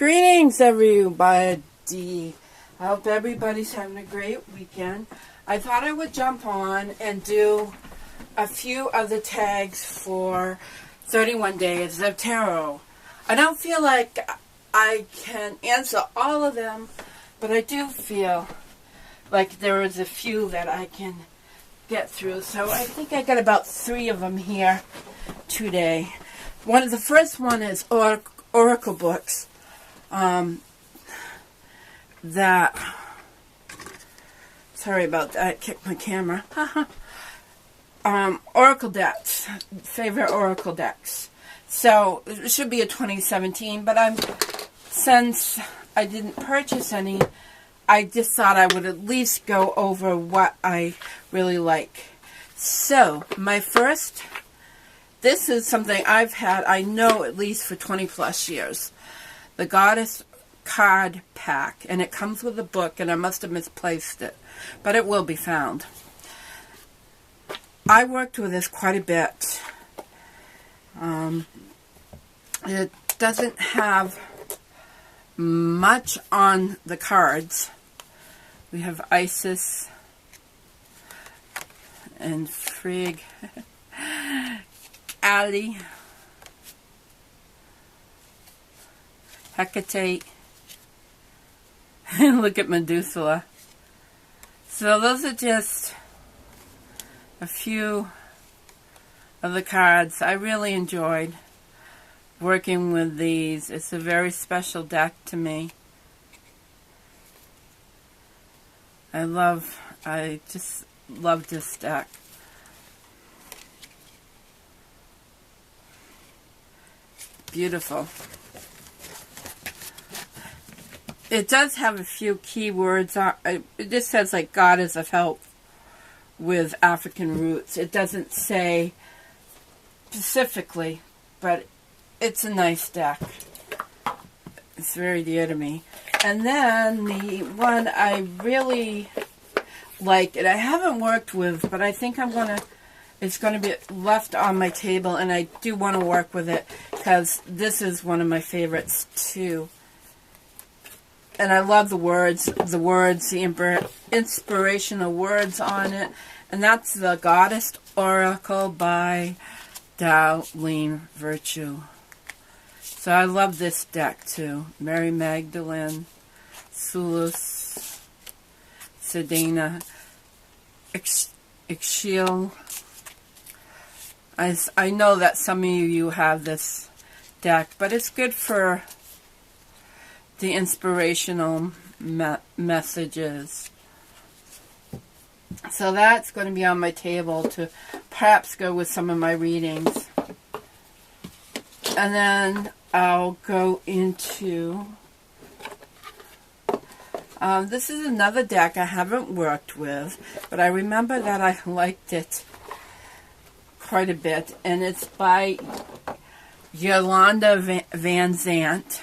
Greetings, everybody. I hope everybody's having a great weekend. I thought I would jump on and do a few other tags for 31 Days of Tarot. I don't feel like I can answer all of them, but I do feel like there is a few that I can get through. So I think I got about 3 of them here today. The first one is Oracle books. Sorry about that, I kicked my camera. Oracle decks, favorite Oracle decks. So it should be a 2017, but since I didn't purchase any, I just thought I would at least go over what I really like. So my first, this is something I've had, I know, at least for 20 plus years. The Goddess card pack, and it comes with a book, and I must have misplaced it, but it will be found. I worked with this quite a bit. It doesn't have much on the cards. We have Isis and Frigg, Ali, Hecate, and look at Medusa. So those are just a few of the cards. I really enjoyed working with these. It's a very special deck to me. I just love this deck. Beautiful. It does have a few keywords. It just says like Goddess of Help with African roots. It doesn't say specifically, but it's a nice deck. It's very dear to me. And then the one I really like, and I haven't worked with, but I think it's going to be left on my table, and I do want to work with it because this is one of my favorites too. And I love the inspirational words on it. And that's the Goddess Oracle by Darlene Virtue. So I love this deck too. Mary Magdalene, Sulus, Sedena, Ixiel. I know that some of you have this deck, but it's good for the inspirational messages. So that's going to be on my table to perhaps go with some of my readings. And then I'll go into... this is another deck I haven't worked with, but I remember that I liked it quite a bit. And it's by Yolanda Vanzant.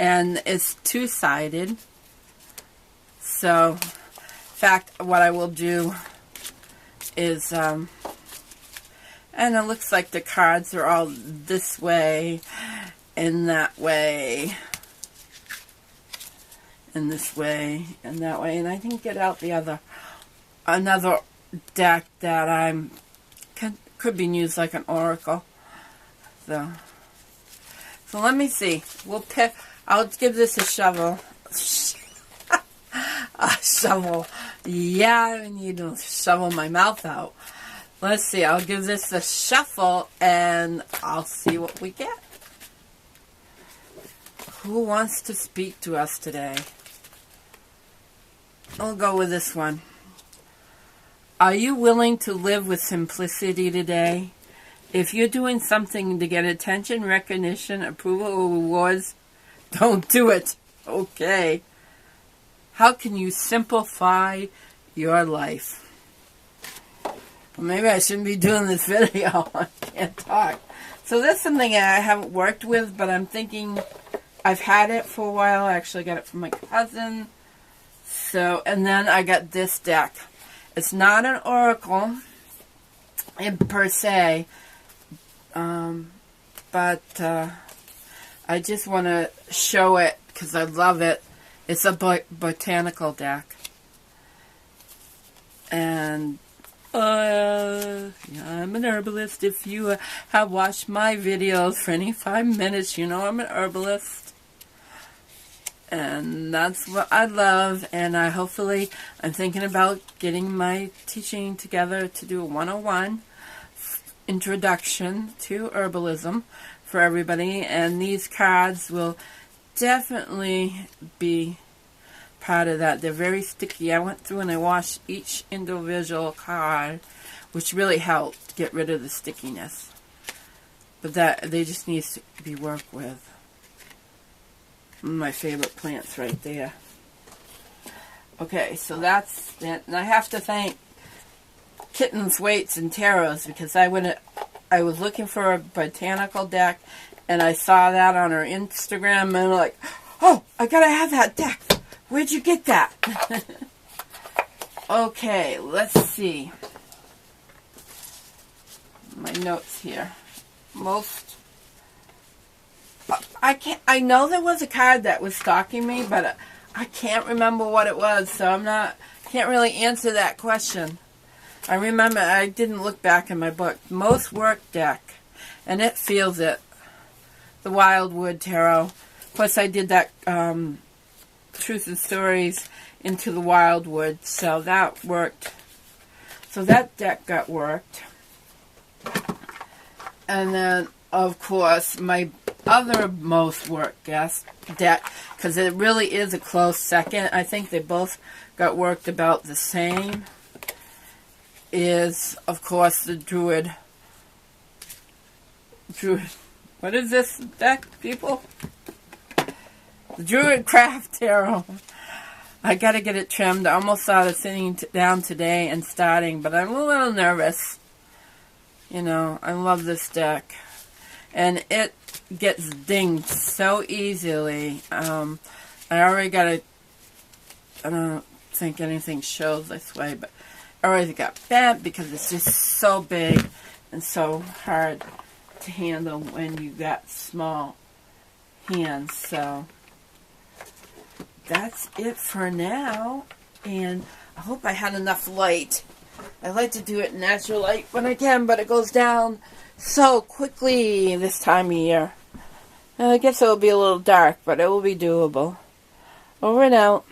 And it's 2-sided. So, in fact, what I will do is, and it looks like the cards are all this way, and that way, and this way, and that way. And I didn't get out another deck that could be used like an oracle. So let me see. I'll give this a shovel. A shovel. Yeah, I need to shovel my mouth out. Let's see. I'll give this a shuffle, and I'll see what we get. Who wants to speak to us today? I'll go with this one. Are you willing to live with simplicity today? If you're doing something to get attention, recognition, approval, or rewards, don't do it. Okay. How can you simplify your life? Well, maybe I shouldn't be doing this video. I can't talk. So that's something I haven't worked with, but I'm thinking I've had it for a while. I actually got it from my cousin. So, and then I got this deck. It's not an oracle per se, but I just want to show it because I love it. It's a botanical deck. And yeah, I'm an herbalist. If you have watched my videos for any 5 minutes, you know I'm an herbalist. And that's what I love. And I'm thinking about getting my teaching together to do a 101 introduction to herbalism for everybody. And these cards will definitely be part of that. They're very sticky. I went through and I washed each individual card, which really helped get rid of the stickiness. But they just need to be worked with. My favorite plants right there. Okay, so that's it. And I have to thank Kittens, Weights, and Tarots because I was looking for a botanical deck and I saw that on her Instagram and I'm like, oh, I gotta have that deck. Where'd you get that? Okay, let's see. My notes here. I know there was a card that was stalking me, but I can't remember what it was, so can't really answer that question. I remember I didn't look back in my book. Most worked deck, and it feels it. The Wildwood Tarot. Of course, I did that Truth and Stories into the Wildwood, so that worked. So that deck got worked. And then, of course, my other most worked deck, because it really is a close second, I think they both got worked about the same, is, of course, the Druid. What is this deck, people? The Druid Craft Tarot. I gotta get it trimmed. I almost started sitting down today and starting, but I'm a little nervous. You know, I love this deck. And it gets dinged so easily. I already got it. I don't think anything shows this way, but I already got bent because it's just so big and so hard to handle when you got small hands. So that's it for now, and I hope I had enough light. I like to do it in natural light when I can, but it goes down so quickly this time of year. I guess it will be a little dark, but it will be doable. Over and out.